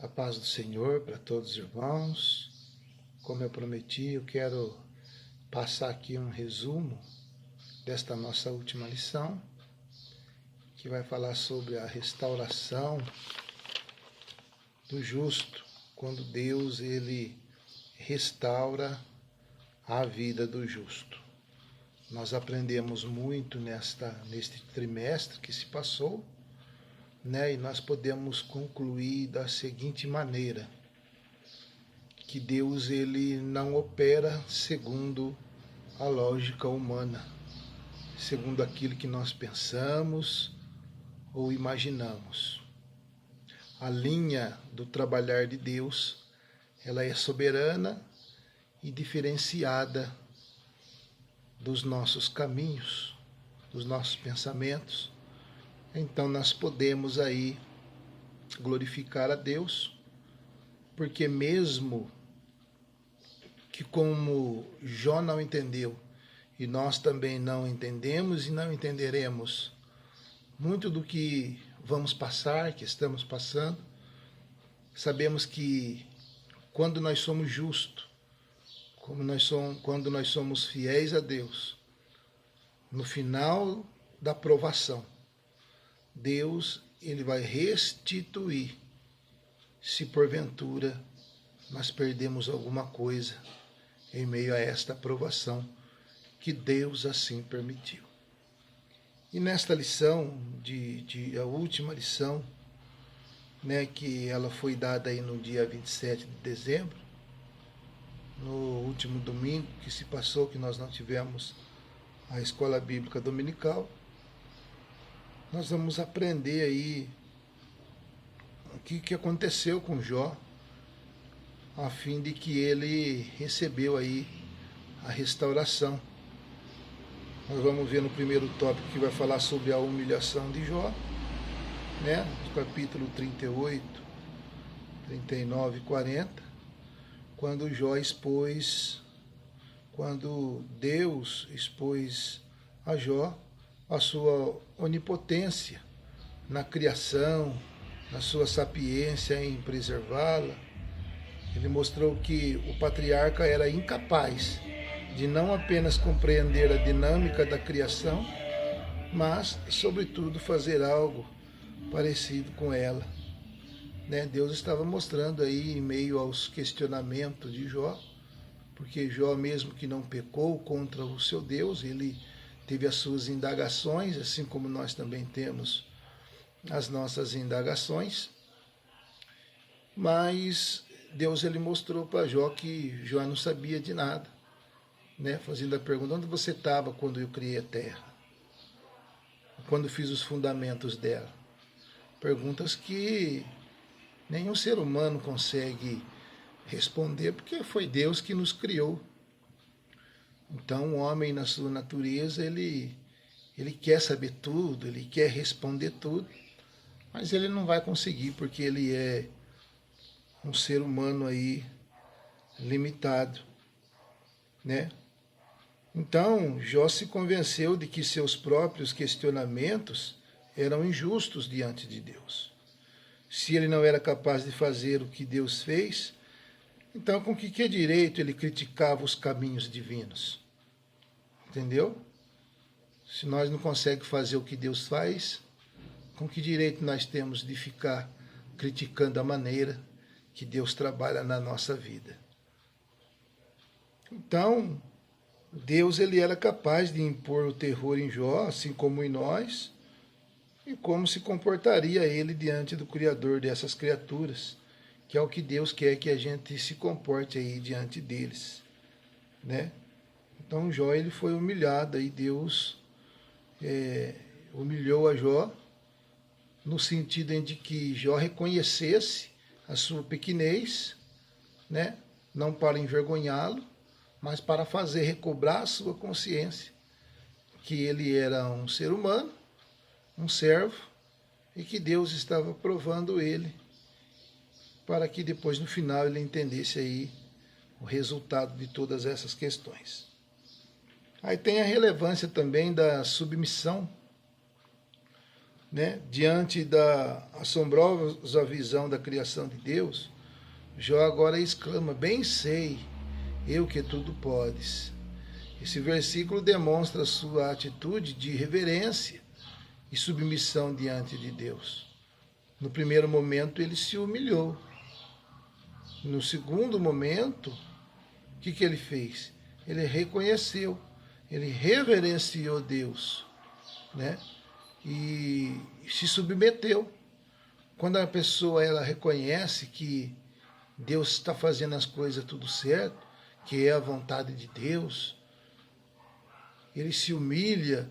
A paz do Senhor para todos os irmãos. Como eu prometi, eu quero passar aqui um resumo desta nossa última lição, que vai falar sobre a restauração do justo, quando Deus ele restaura a vida do justo. Nós aprendemos muito neste trimestre que se passou, e nós podemos concluir da seguinte maneira, que Deus ele não opera segundo a lógica humana, segundo aquilo que nós pensamos ou imaginamos. A linha do trabalhar de Deus, ela é soberana e diferenciada dos nossos caminhos, dos nossos pensamentos. Então nós podemos aí glorificar a Deus, porque mesmo que como Jó não entendeu, e nós também não entendemos e não entenderemos muito do que vamos passar, que estamos passando, sabemos que quando nós somos justos, quando nós somos fiéis a Deus, no final da provação, Deus ele vai restituir se porventura nós perdemos alguma coisa em meio a esta provação que Deus assim permitiu. E nesta lição, a última lição, que ela foi dada aí no dia 27 de dezembro, no último domingo que se passou, que nós não tivemos a escola bíblica dominical, nós vamos aprender aí o que aconteceu com Jó, a fim de que ele recebeu aí a restauração. Nós vamos ver no primeiro tópico que vai falar sobre a humilhação de Jó, no capítulo 38, 39 e 40, quando Deus expôs a Jó a sua onipotência na criação, na sua sapiência em preservá-la. Ele mostrou que o patriarca era incapaz de não apenas compreender a dinâmica da criação, mas, sobretudo, fazer algo parecido com ela. Deus estava mostrando aí, em meio aos questionamentos de Jó, porque Jó, mesmo que não pecou contra o seu Deus, ele teve as suas indagações, assim como nós também temos as nossas indagações, mas Deus ele mostrou para Jó que Jó não sabia de nada, fazendo a pergunta: onde você estava quando eu criei a terra? Quando fiz os fundamentos dela? Perguntas que nenhum ser humano consegue responder, porque foi Deus que nos criou. Então o homem, na sua natureza, ele quer saber tudo, ele quer responder tudo, mas ele não vai conseguir, porque ele é um ser humano aí limitado, Então, Jó se convenceu de que seus próprios questionamentos eram injustos diante de Deus. Se ele não era capaz de fazer o que Deus fez, então com que direito ele criticava os caminhos divinos? Entendeu? Se nós não conseguimos fazer o que Deus faz, com que direito nós temos de ficar criticando a maneira que Deus trabalha na nossa vida? Então, Deus ele era capaz de impor o terror em Jó, assim como em nós, e como se comportaria ele diante do Criador dessas criaturas, que é o que Deus quer que a gente se comporte aí diante deles, Então Jó ele foi humilhado, e Deus humilhou a Jó no sentido de que Jó reconhecesse a sua pequenez, não para envergonhá-lo, mas para fazer recobrar a sua consciência, que ele era um ser humano, um servo, e que Deus estava provando ele, para que depois no final ele entendesse aí o resultado de todas essas questões. Aí tem a relevância também da submissão né, diante da assombrosa visão da criação de Deus, Jó agora exclama: bem sei, eu que tudo podes. Esse versículo demonstra a sua atitude de reverência e submissão diante de Deus. No primeiro momento ele se humilhou. No segundo momento, o que ele fez? Ele reconheceu, ele reverenciou Deus, né? E se submeteu. Quando a pessoa ela reconhece que Deus está fazendo as coisas tudo certo, que é a vontade de Deus, ele se humilha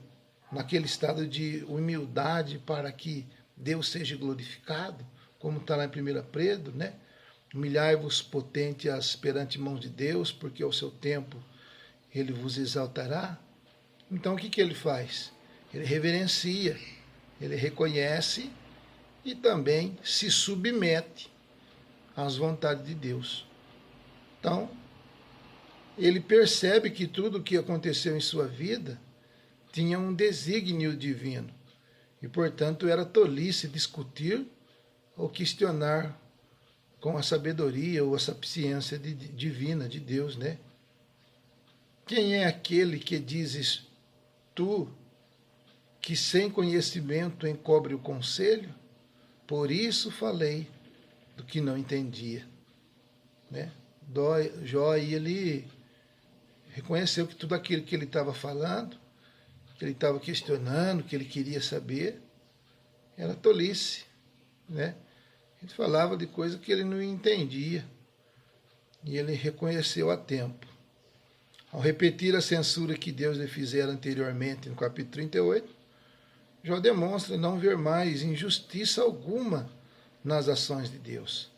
naquele estado de humildade para que Deus seja glorificado, como está lá em 1 Pedro, né? Humilhai-vos potentes perante mãos de Deus, porque ao seu tempo ele vos exaltará. Então o que ele faz? Ele reverencia, ele reconhece e também se submete às vontades de Deus. Então, ele percebe que tudo o que aconteceu em sua vida tinha um desígnio divino e, portanto, era tolice discutir ou questionar com a sabedoria ou a sapiência divina de Deus, né? Quem é aquele que dizes tu que sem conhecimento encobre o conselho? Por isso falei do que não entendia, né? Jó, ele reconheceu que tudo aquilo que ele estava falando, que ele estava questionando, que ele queria saber, era tolice, né? Ele falava de coisa que ele não entendia, e ele reconheceu a tempo. Ao repetir a censura que Deus lhe fizera anteriormente, no capítulo 38, Jó demonstra não ver mais injustiça alguma nas ações de Deus.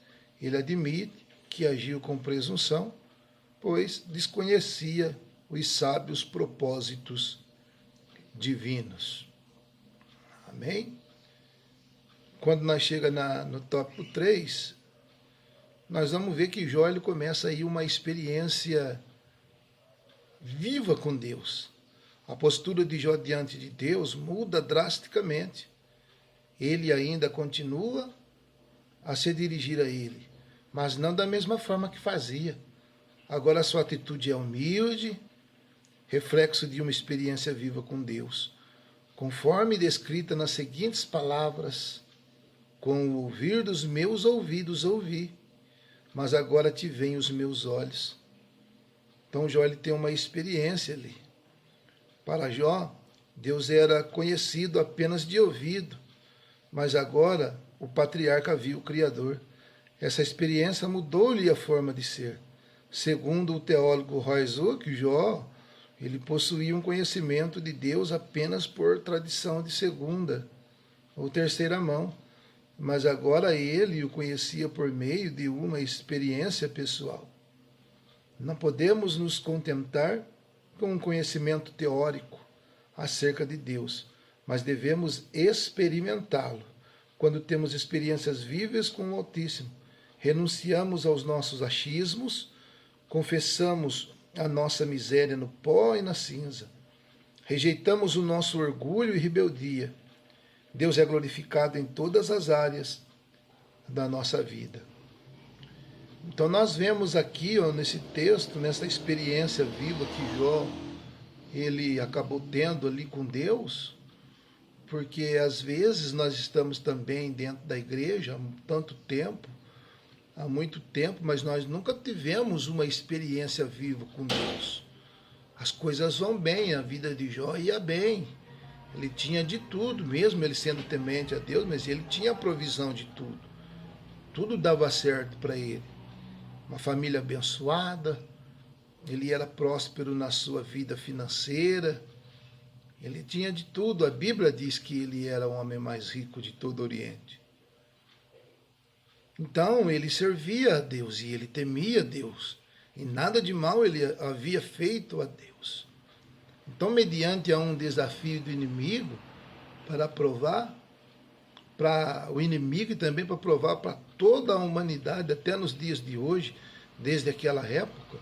Ele admite que agiu com presunção, pois desconhecia os sábios propósitos divinos. Amém? Quando nós chegamos no tópico 3, nós vamos ver que Jó ele começa aí uma experiência viva com Deus. A postura de Jó diante de Deus muda drasticamente. Ele ainda continua a se dirigir a ele, mas não da mesma forma que fazia. Agora a sua atitude é humilde, reflexo de uma experiência viva com Deus, conforme descrita nas seguintes palavras: com o ouvir dos meus ouvidos ouvi, mas agora te veem os meus olhos. Então Jó ele tem uma experiência ali. Para Jó, Deus era conhecido apenas de ouvido, mas agora o patriarca viu o Criador. Essa experiência mudou-lhe a forma de ser. Segundo o teólogo Roy Zuck, Jó ele possuía um conhecimento de Deus apenas por tradição de segunda ou terceira mão, mas agora ele o conhecia por meio de uma experiência pessoal. Não podemos nos contentar com um conhecimento teórico acerca de Deus, mas devemos experimentá-lo. Quando temos experiências vivas com o Altíssimo, renunciamos aos nossos achismos, confessamos a nossa miséria no pó e na cinza, rejeitamos o nosso orgulho e rebeldia. Deus é glorificado em todas as áreas da nossa vida. Então nós vemos aqui, nesse texto, nessa experiência viva que Jó ele acabou tendo ali com Deus, porque às vezes nós estamos também dentro da igreja há muito tempo, mas nós nunca tivemos uma experiência viva com Deus. As coisas vão bem, a vida de Jó ia bem. Ele tinha de tudo, mesmo ele sendo temente a Deus, mas ele tinha a provisão de tudo. Tudo dava certo para ele. Uma família abençoada, ele era próspero na sua vida financeira, ele tinha de tudo. A Bíblia diz que ele era o homem mais rico de todo o Oriente. Então ele servia a Deus e ele temia a Deus, e nada de mal ele havia feito a Deus. Então, mediante a um desafio do inimigo, para provar para o inimigo e também para provar para toda a humanidade, até nos dias de hoje, desde aquela época,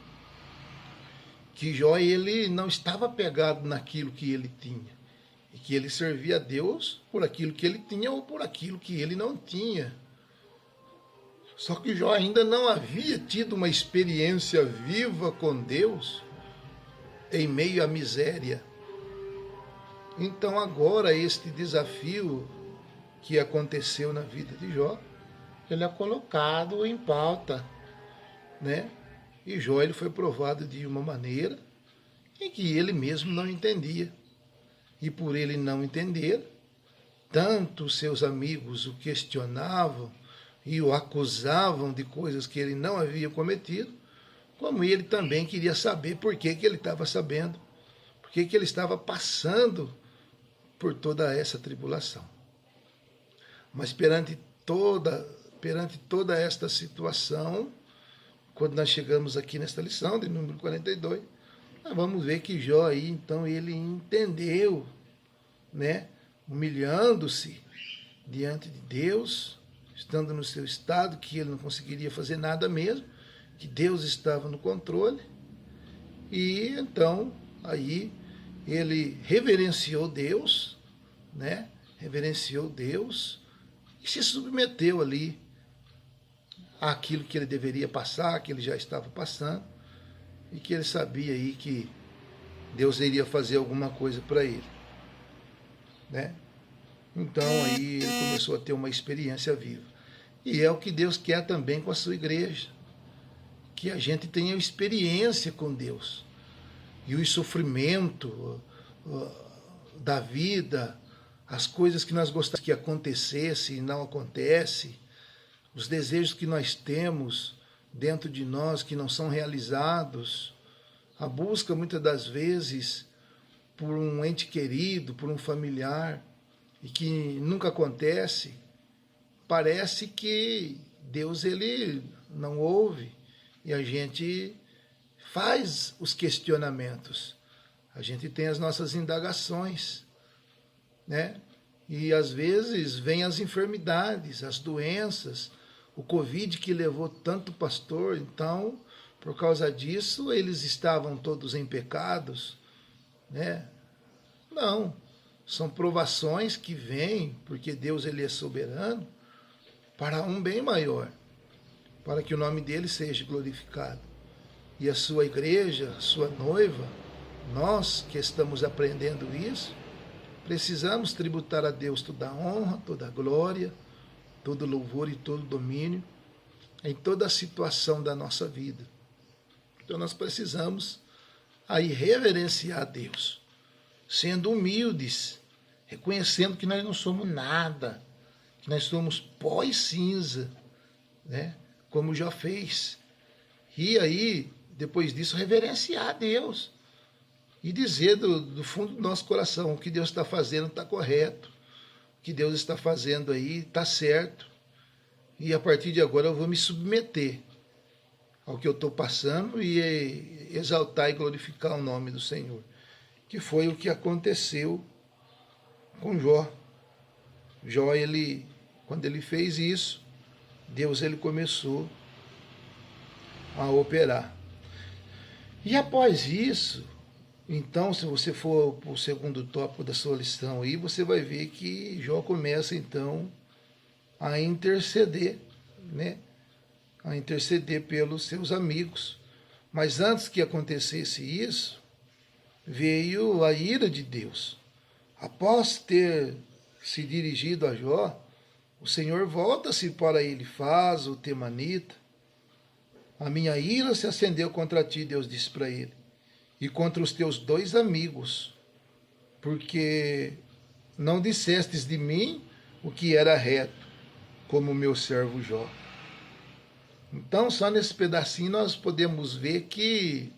que Jó ele não estava pegado naquilo que ele tinha. e que ele servia a Deus por aquilo que ele tinha ou por aquilo que ele não tinha. Só que Jó ainda não havia tido uma experiência viva com Deus em meio à miséria. Então agora este desafio que aconteceu na vida de Jó, ele é colocado em pauta, né? E Jó ele foi provado de uma maneira em que ele mesmo não entendia. E por ele não entender, tanto seus amigos o questionavam e o acusavam de coisas que ele não havia cometido, como ele também queria saber por que ele estava sabendo, por que ele estava passando por toda essa tribulação. Mas perante toda esta situação, quando nós chegamos aqui nesta lição de número 42, nós vamos ver que Jó aí, então, ele entendeu, né, humilhando-se diante de Deus, estando no seu estado, que ele não conseguiria fazer nada mesmo, que Deus estava no controle, e então, aí, ele reverenciou Deus, né, reverenciou Deus, e se submeteu ali àquilo que ele deveria passar, que ele já estava passando, e que ele sabia aí que Deus iria fazer alguma coisa para ele, né? Então aí ele começou a ter uma experiência viva. E é o que Deus quer também com a sua igreja, que a gente tenha experiência com Deus. E o sofrimento da vida, as coisas que nós gostaríamos que acontecesse e não acontece, os desejos que nós temos dentro de nós que não são realizados, a busca muitas das vezes por um ente querido, por um familiar, e que nunca acontece, parece que Deus ele não ouve e a gente faz os questionamentos, a gente tem as nossas indagações, né? E às vezes vêm as enfermidades, as doenças, o Covid que levou tanto pastor, então, por causa disso, eles estavam todos em pecados, né? Não, são provações que vêm, porque Deus ele é soberano, para um bem maior, para que o nome dele seja glorificado. E a sua igreja, a sua noiva, nós que estamos aprendendo isso, precisamos tributar a Deus toda a honra, toda a glória, todo louvor e todo domínio em toda a situação da nossa vida. Então nós precisamos aí reverenciar a Deus, sendo humildes, reconhecendo que nós não somos nada, que nós somos pó e cinza, né? Como já fez. E aí, depois disso, reverenciar a Deus e dizer do fundo do nosso coração: o que Deus está fazendo está correto, o que Deus está fazendo aí está certo, e a partir de agora eu vou me submeter ao que eu estou passando e exaltar e glorificar o nome do Senhor, que foi o que aconteceu com Jó. Jó, quando ele fez isso, Deus ele começou a operar. E após isso, então, se você for para o segundo tópico da sua lição aí, você vai ver que Jó começa então a interceder, né? A interceder pelos seus amigos. Mas antes que acontecesse isso, veio a ira de Deus. Após ter se dirigido a Jó, o Senhor volta-se para ele, faz o temanita. A minha ira se acendeu contra ti, Deus disse para ele, e contra os teus 2 amigos, porque não dissestes de mim o que era reto, como o meu servo Jó. Então, só nesse pedacinho nós podemos ver que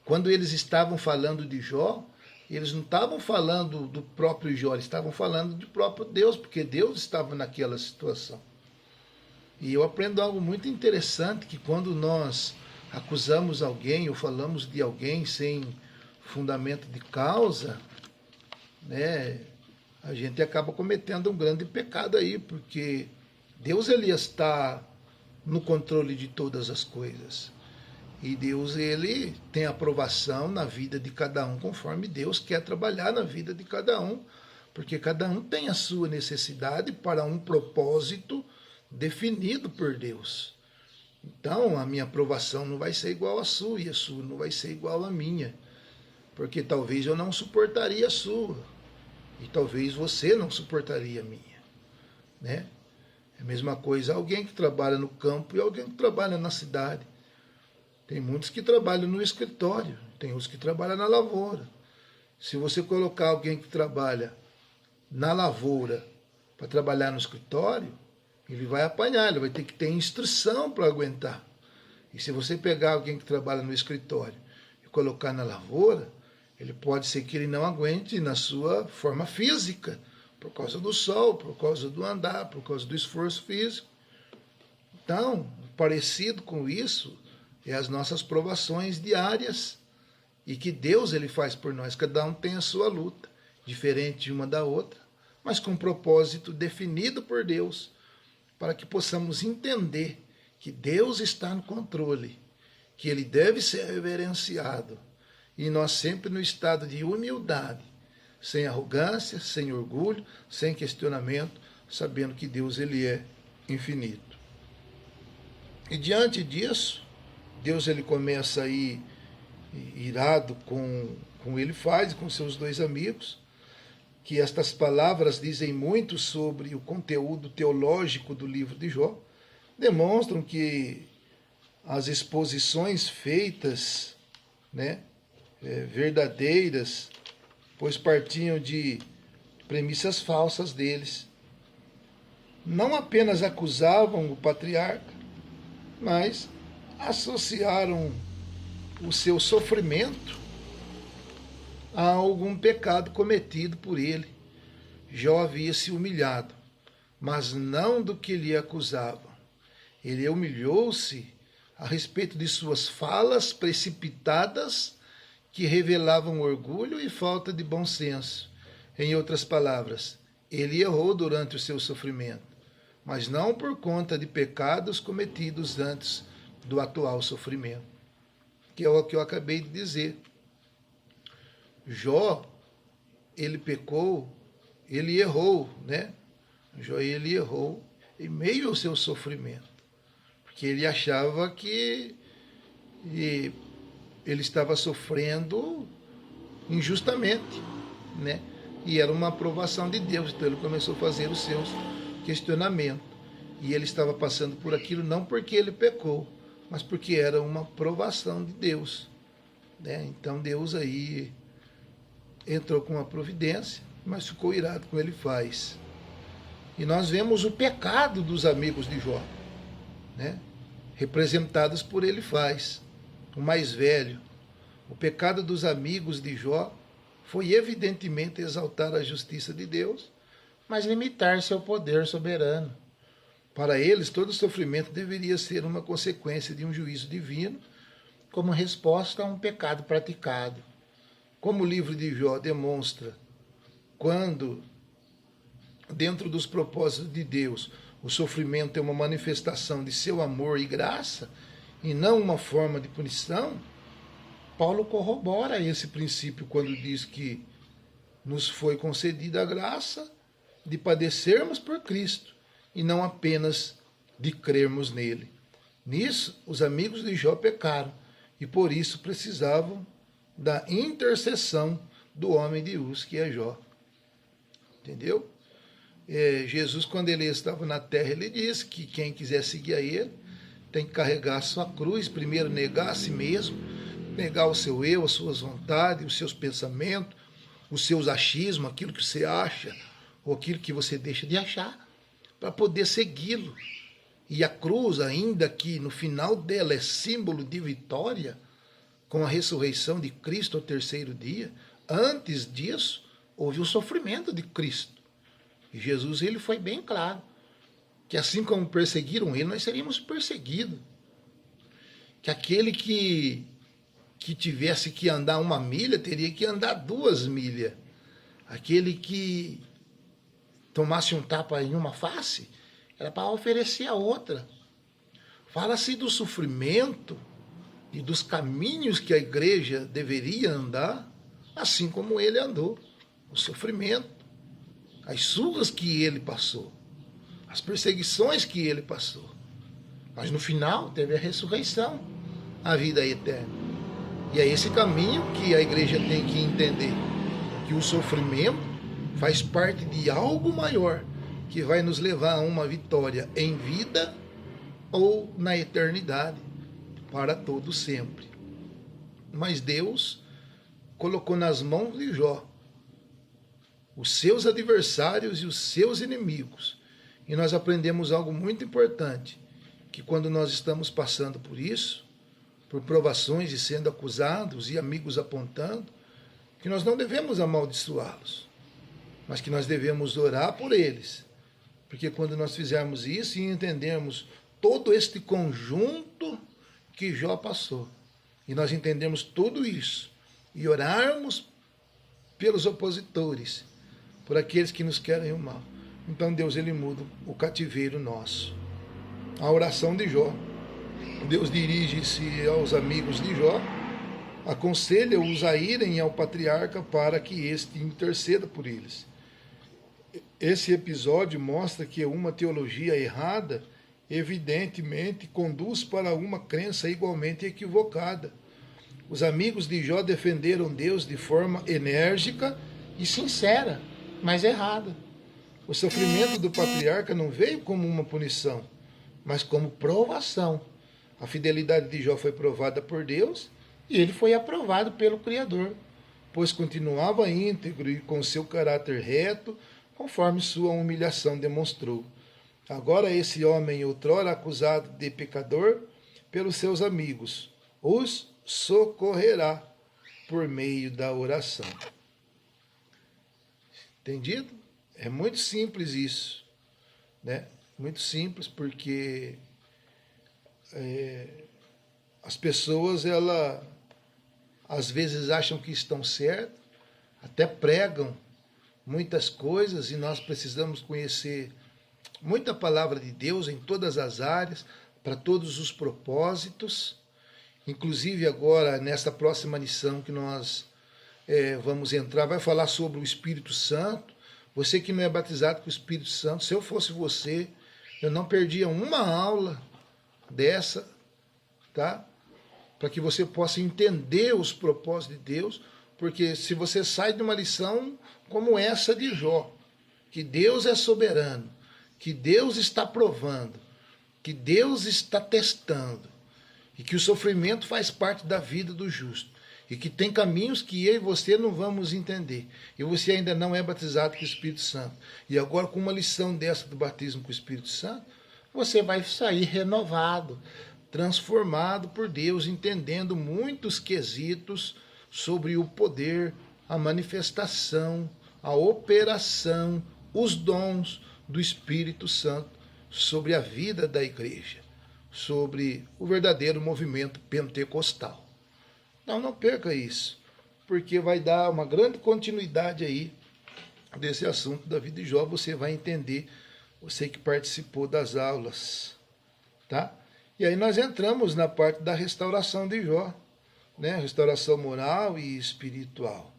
quando eles estavam falando de Jó, eles não estavam falando do próprio Jó, eles estavam falando do próprio Deus, porque Deus estava naquela situação. E eu aprendo algo muito interessante, que quando nós acusamos alguém ou falamos de alguém sem fundamento de causa, né, a gente acaba cometendo um grande pecado aí, porque Deus ele está no controle de todas as coisas. E Deus, ele tem aprovação na vida de cada um, conforme Deus quer trabalhar na vida de cada um, porque cada um tem a sua necessidade para um propósito definido por Deus. Então, a minha aprovação não vai ser igual à sua, e a sua não vai ser igual à minha, porque talvez eu não suportaria a sua, e talvez você não suportaria a minha, né? É a mesma coisa alguém que trabalha no campo e alguém que trabalha na cidade. Tem muitos que trabalham no escritório, tem uns que trabalham na lavoura. Se você colocar alguém que trabalha na lavoura para trabalhar no escritório, ele vai apanhar, ele vai ter que ter instrução para aguentar. E se você pegar alguém que trabalha no escritório e colocar na lavoura, ele pode ser que ele não aguente na sua forma física, por causa do sol, por causa do andar, por causa do esforço físico. Então, parecido com isso, é as nossas provações diárias, e que Deus ele faz por nós. Cada um tem a sua luta, diferente uma da outra, mas com um propósito definido por Deus, para que possamos entender que Deus está no controle, que ele deve ser reverenciado, e nós sempre no estado de humildade, sem arrogância, sem orgulho, sem questionamento, sabendo que Deus ele é infinito. E diante disso, Deus ele começa aí irado com Elifaz e com seus dois amigos, que estas palavras dizem muito sobre o conteúdo teológico do livro de Jó, demonstram que as exposições feitas, né, verdadeiras, pois partiam de premissas falsas deles. Não apenas acusavam o patriarca, mas associaram o seu sofrimento a algum pecado cometido por ele. Jó havia se humilhado, mas não do que lhe acusavam. Ele humilhou-se a respeito de suas falas precipitadas que revelavam orgulho e falta de bom senso. Em outras palavras, ele errou durante o seu sofrimento, mas não por conta de pecados cometidos antes do atual sofrimento, que é o que eu acabei de dizer. Jó, ele pecou, ele errou, né? Jó, ele errou em meio ao seu sofrimento, porque ele achava que ele estava sofrendo injustamente, né? E era uma aprovação de Deus, então ele começou a fazer os seus questionamentos. E ele estava passando por aquilo não porque ele pecou, mas porque era uma aprovação de Deus, né? Então Deus aí entrou com uma providência, mas ficou irado com Elifaz. E nós vemos o pecado dos amigos de Jó, né? Representados por Elifaz, o mais velho. O pecado dos amigos de Jó foi evidentemente exaltar a justiça de Deus, mas limitar seu poder soberano. Para eles, todo sofrimento deveria ser uma consequência de um juízo divino, como resposta a um pecado praticado. Como o livro de Jó demonstra, quando, dentro dos propósitos de Deus, o sofrimento é uma manifestação de seu amor e graça, e não uma forma de punição, Paulo corrobora esse princípio quando diz que nos foi concedida a graça de padecermos por Cristo, e não apenas de crermos nele. Nisso, os amigos de Jó pecaram, e por isso precisavam da intercessão do homem de Uz, que é Jó. Entendeu? Jesus, quando ele estava na terra, ele disse que quem quiser seguir a ele tem que carregar a sua cruz, primeiro negar a si mesmo, negar o seu eu, as suas vontades, os seus pensamentos, os seus achismos, aquilo que você acha, ou aquilo que você deixa de achar, para poder segui-lo. E a cruz, ainda que no final dela é símbolo de vitória, com a ressurreição de Cristo ao terceiro dia, antes disso, houve o sofrimento de Cristo. E Jesus ele foi bem claro, que assim como perseguiram ele, nós seríamos perseguidos. Que aquele que tivesse que andar 1 milha, teria que andar 2 milhas. Aquele que tomasse um tapa em uma face, era para oferecer a outra. Fala-se do sofrimento e dos caminhos que a igreja deveria andar, assim como ele andou. O sofrimento, as surras que ele passou, as perseguições que ele passou. Mas no final teve a ressurreição, a vida eterna. E é esse caminho que a igreja tem que entender, que o sofrimento faz parte de algo maior, que vai nos levar a uma vitória em vida ou na eternidade, para todo sempre. Mas Deus colocou nas mãos de Jó os seus adversários e os seus inimigos. E nós aprendemos algo muito importante, que quando nós estamos passando por isso, por provações e sendo acusados e amigos apontando, que nós não devemos amaldiçoá-los, mas que nós devemos orar por eles. Porque quando nós fizermos isso e entendermos todo este conjunto que Jó passou, e nós entendemos tudo isso, e orarmos pelos opositores, por aqueles que nos querem o mal, então Deus ele muda o cativeiro nosso. A oração de Jó. Deus dirige-se aos amigos de Jó, aconselha-os a irem ao patriarca para que este interceda por eles. Esse episódio mostra que uma teologia errada, evidentemente, conduz para uma crença igualmente equivocada. Os amigos de Jó defenderam Deus de forma enérgica e sincera, mas errada. O sofrimento do patriarca não veio como uma punição, mas como provação. A fidelidade de Jó foi provada por Deus e ele foi aprovado pelo Criador, pois continuava íntegro e com seu caráter reto, conforme sua humilhação demonstrou. Agora esse homem, outrora acusado de pecador pelos seus amigos, os socorrerá por meio da oração. Entendido? É muito simples isso, né? Muito simples, porque as pessoas, às vezes acham que estão certas, até pregam muitas coisas, e nós precisamos conhecer muita palavra de Deus em todas as áreas, para todos os propósitos. Inclusive agora, nesta próxima lição que nós vamos entrar, vai falar sobre o Espírito Santo. Você que não é batizado com o Espírito Santo, se eu fosse você, eu não perdia uma aula dessa, tá? Para que você possa entender os propósitos de Deus, porque se você sai de uma lição como essa de Jó, que Deus é soberano, que Deus está provando, que Deus está testando, e que o sofrimento faz parte da vida do justo, e que tem caminhos que eu e você não vamos entender, e você ainda não é batizado com o Espírito Santo, e agora com uma lição dessa do batismo com o Espírito Santo, você vai sair renovado, transformado por Deus, entendendo muitos quesitos sobre o poder, a manifestação, a operação, os dons do Espírito Santo sobre a vida da igreja, sobre o verdadeiro movimento pentecostal. Então não perca isso, porque vai dar uma grande continuidade aí desse assunto da vida de Jó, você vai entender, você que participou das aulas, tá? E aí nós entramos na parte da restauração de Jó, né? Restauração moral e espiritual.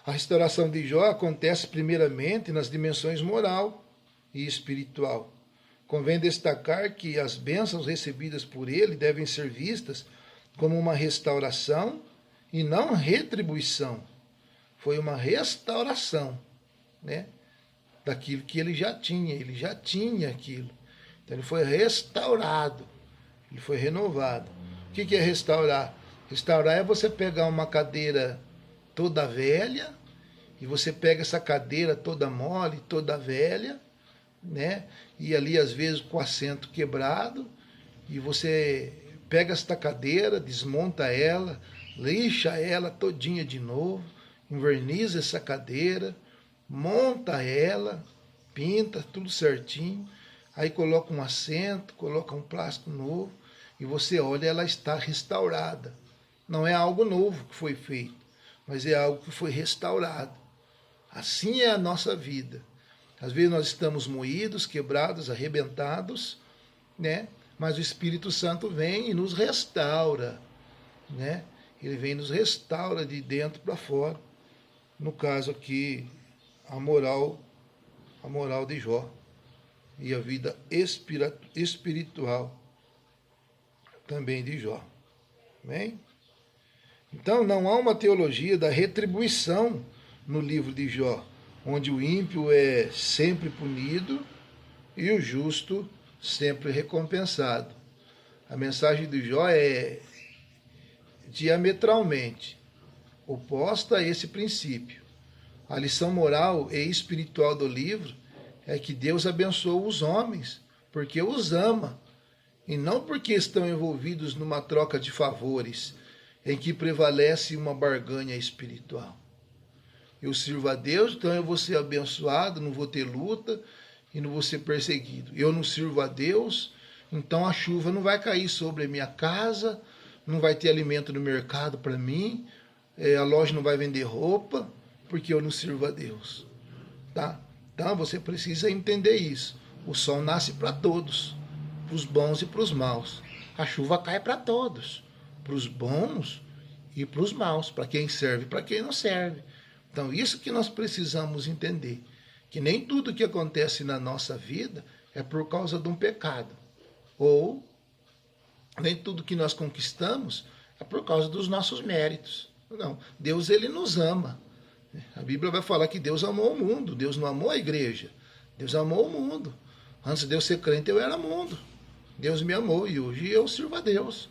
A restauração de Jó acontece primeiramente nas dimensões moral e espiritual. Convém destacar que as bênçãos recebidas por ele devem ser vistas como uma restauração e não retribuição. Foi uma restauração, né, daquilo que ele já tinha aquilo. Então ele foi restaurado, ele foi renovado. O que é restaurar? Restaurar é você pegar uma cadeira toda velha, e você pega essa cadeira toda mole, toda velha, né, e ali às vezes com o assento quebrado, e você pega esta cadeira, desmonta ela, lixa ela todinha de novo, enverniza essa cadeira, monta ela, pinta tudo certinho, aí coloca um assento, coloca um plástico novo, e você olha, ela está restaurada. Não é algo novo que foi feito, mas é algo que foi restaurado. Assim é a nossa vida. Às vezes nós estamos moídos, quebrados, arrebentados, né? mas o Espírito Santo vem e nos restaura, né? Ele vem e nos restaura de dentro para fora. No caso aqui, a moral de Jó e a vida espiritual também de Jó. Amém? Então, não há uma teologia da retribuição no livro de Jó, onde o ímpio é sempre punido e o justo sempre recompensado. A mensagem de Jó é diametralmente oposta a esse princípio. A lição moral e espiritual do livro é que Deus abençoa os homens porque os ama, e não porque estão envolvidos numa troca de favores em que prevalece uma barganha espiritual. Eu sirvo a Deus, então eu vou ser abençoado, não vou ter luta e não vou ser perseguido. Eu não sirvo a Deus, então a chuva não vai cair sobre a minha casa, não vai ter alimento no mercado para mim, a loja não vai vender roupa, porque eu não sirvo a Deus. Tá? Então você precisa entender isso. O sol nasce para todos, para os bons e para os maus. A chuva cai para todos, para os bons e para os maus, para quem serve e para quem não serve. Então isso que nós precisamos entender, que nem tudo que acontece na nossa vida é por causa de um pecado, ou nem tudo que nós conquistamos é por causa dos nossos méritos. Não, Deus ele nos ama. A Bíblia vai falar que Deus amou o mundo, Deus não amou a igreja, Deus amou o mundo. Antes de eu ser crente eu era mundo, Deus me amou e hoje eu sirvo a Deus.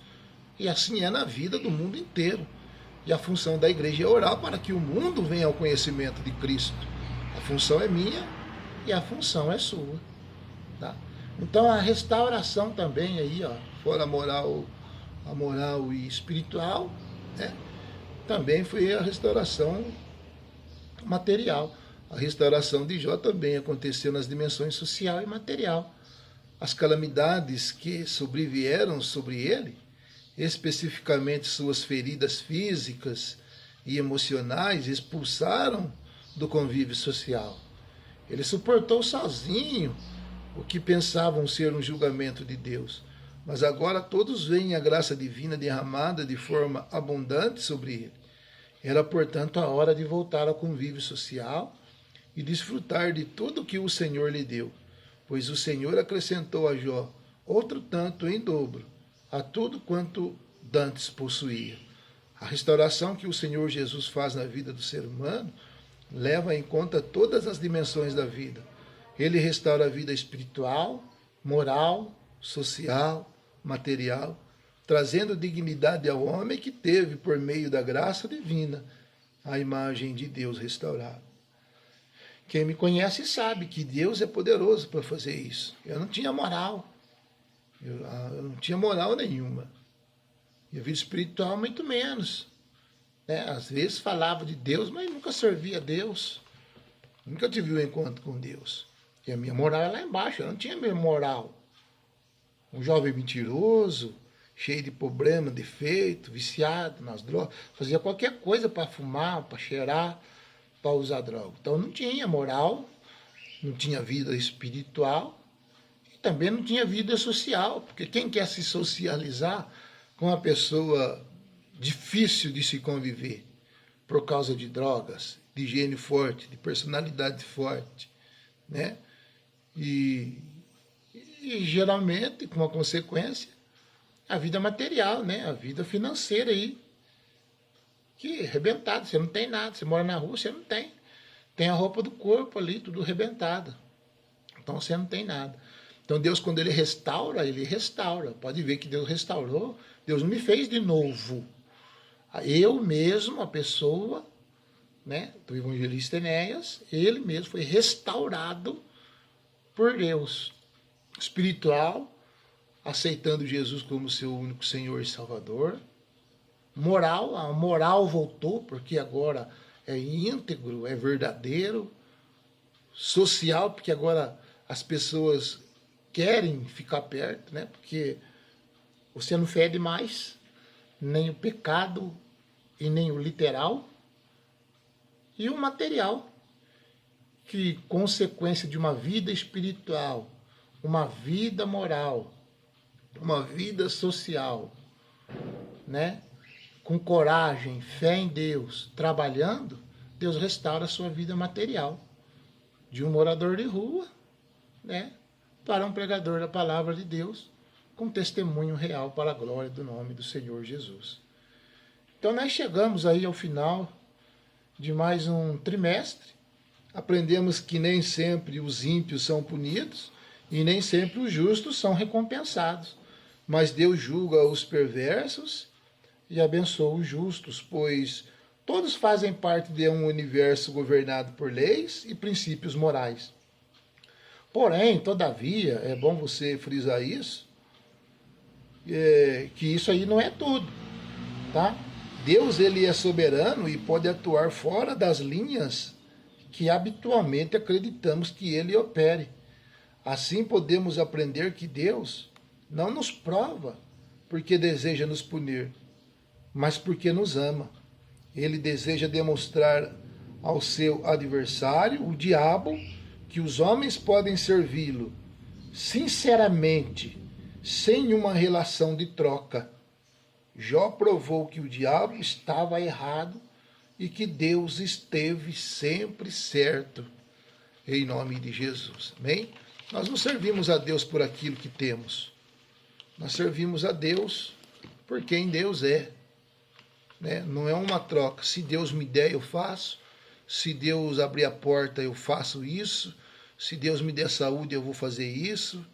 E assim é na vida do mundo inteiro. E a função da igreja é orar para que o mundo venha ao conhecimento de Cristo. A função é minha e a função é sua. Tá? Então a restauração também aí, ó, fora a moral e espiritual, né, também foi a restauração material. A restauração de Jó também aconteceu nas dimensões social e material. As calamidades que sobrevieram sobre ele, especificamente suas feridas físicas e emocionais, expulsaram do convívio social. Ele suportou sozinho o que pensavam ser um julgamento de Deus, mas agora todos veem a graça divina derramada de forma abundante sobre ele. Era, portanto, a hora de voltar ao convívio social e desfrutar de tudo que o Senhor lhe deu, pois o Senhor acrescentou a Jó outro tanto em dobro a tudo quanto dantes possuía. A restauração que o Senhor Jesus faz na vida do ser humano leva em conta todas as dimensões da vida. Ele restaura a vida espiritual, moral, social, material, trazendo dignidade ao homem que teve, por meio da graça divina, a imagem de Deus restaurada. Quem me conhece sabe que Deus é poderoso para fazer isso. Eu não tinha moral. Eu não tinha moral nenhuma. E a vida espiritual, muito menos. Às vezes falava de Deus, mas nunca servia a Deus. Nunca tive um encontro com Deus. E a minha moral é lá embaixo, eu não tinha minha moral. Um jovem mentiroso, cheio de problema, defeito, viciado nas drogas, fazia qualquer coisa para fumar, para cheirar, para usar droga. Então não tinha moral, não tinha vida espiritual e também não tinha vida social, porque quem quer se socializar com uma pessoa difícil de se conviver por causa de drogas, de higiene forte, de personalidade forte, né? E geralmente, como consequência, a vida material, né? A vida financeira aí, que é arrebentada, você não tem nada, você mora na rua, você não tem. Tem a roupa do corpo ali, tudo arrebentado. Então você não tem nada. Então Deus, quando ele restaura, ele restaura. Pode ver que Deus restaurou, Deus não me fez de novo. Eu mesmo, a pessoa, né, do evangelista Enéas, ele mesmo foi restaurado por Deus. Espiritual, aceitando Jesus como seu único Senhor e Salvador. Moral, a moral voltou, porque agora é íntegro, é verdadeiro. Social, porque agora as pessoas querem ficar perto, né? Porque você não fede mais, nem o pecado e nem o literal. E o material, que consequência de uma vida espiritual, uma vida moral, uma vida social, né? Com coragem, fé em Deus, trabalhando, Deus restaura a sua vida material. De um morador de rua, né? Para um pregador da palavra de Deus, com testemunho real para a glória do nome do Senhor Jesus. Então nós chegamos aí ao final de mais um trimestre. Aprendemos que nem sempre os ímpios são punidos e nem sempre os justos são recompensados. Mas Deus julga os perversos e abençoa os justos, pois todos fazem parte de um universo governado por leis e princípios morais. Porém, todavia, é bom você frisar isso, que isso aí não é tudo, tá? Deus, ele é soberano e pode atuar fora das linhas que habitualmente acreditamos que ele opere. Assim podemos aprender que Deus não nos prova porque deseja nos punir, mas porque nos ama. Ele deseja demonstrar ao seu adversário, o diabo, que os homens podem servi-lo sinceramente, sem uma relação de troca. Jó provou que o diabo estava errado e que Deus esteve sempre certo, em nome de Jesus. Amém? Nós não servimos a Deus por aquilo que temos. Nós servimos a Deus por quem Deus é. Né? Não é uma troca. Se Deus me der, eu faço. Se Deus abrir a porta, eu faço isso. Se Deus me der saúde, eu vou fazer isso.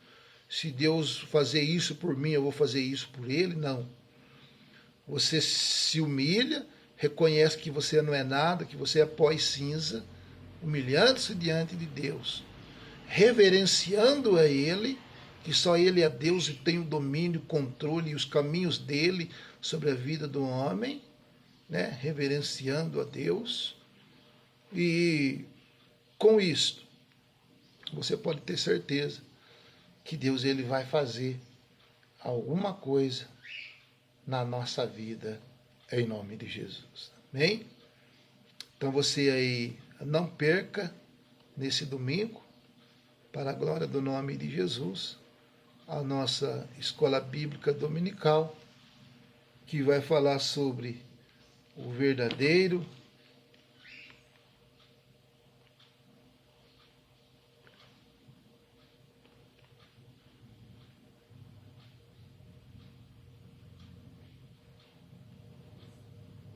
Se Deus fazer isso por mim, eu vou fazer isso por Ele. Não. Você se humilha, reconhece que você não é nada, que você é pó e cinza, humilhando-se diante de Deus, reverenciando a Ele, que só Ele é Deus e tem o domínio, o controle e os caminhos dele sobre a vida do homem, né? Reverenciando a Deus. E com isto, você pode ter certeza que Deus, ele vai fazer alguma coisa na nossa vida, em nome de Jesus. Amém? Então você aí não perca nesse domingo, para a glória do nome de Jesus, a nossa escola bíblica dominical, que vai falar sobre o verdadeiro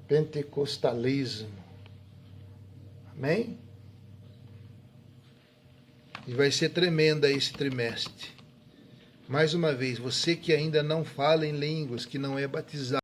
pentecostalismo. Amém? E vai ser tremenda esse trimestre. Mais uma vez, você que ainda não fala em línguas, que não é batizado,